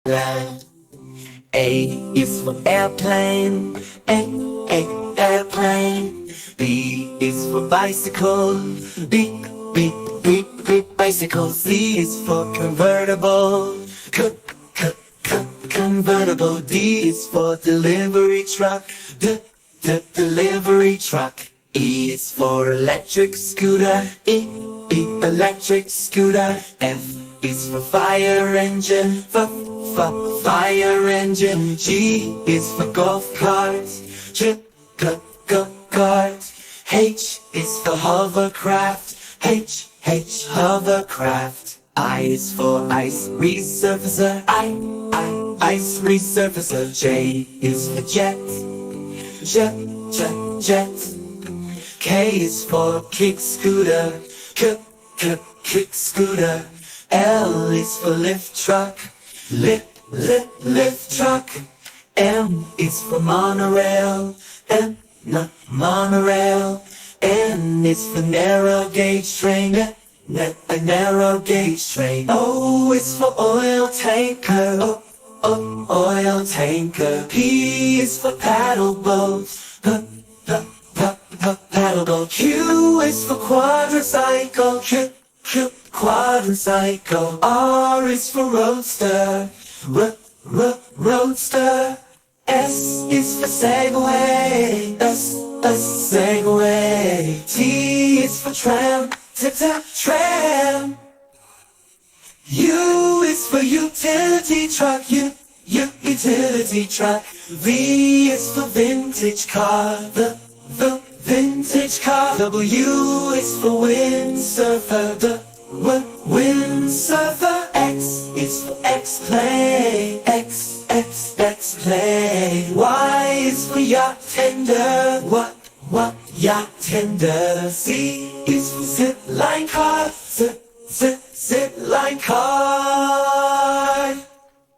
land. A is for airplane, airplane. B is for bicycle, B, bicycle. C is for convertible, convertible. D is for delivery truck, delivery truck. E is for electric scooter, electric scooter. F is for fire engine, fire engine. G is for golf carts, carts. H is for hovercraft, hovercraft. I is for ice resurfacer, ice resurfacer. J is for jet, jet. K is for kick scooter, kick scooter. L is for lift truck, lift truck. M is for monorail, monorail. N is for narrow gauge train, a narrow gauge train. O is for oil tanker, oil tanker. P is for paddle boat, paddle boat. Q is for quadricycle, quadricycle. R is for roadster, roadster. S is for Segway, Segway. T is for tram, tram. U is for utility truck, utility truck. V is for vintage car, the vintage car. W is for windsurfer, the windsurfer. X is for X-plane, X-plane. Y is for yacht tender, what yacht tender. Z is for zip line car, zip line car.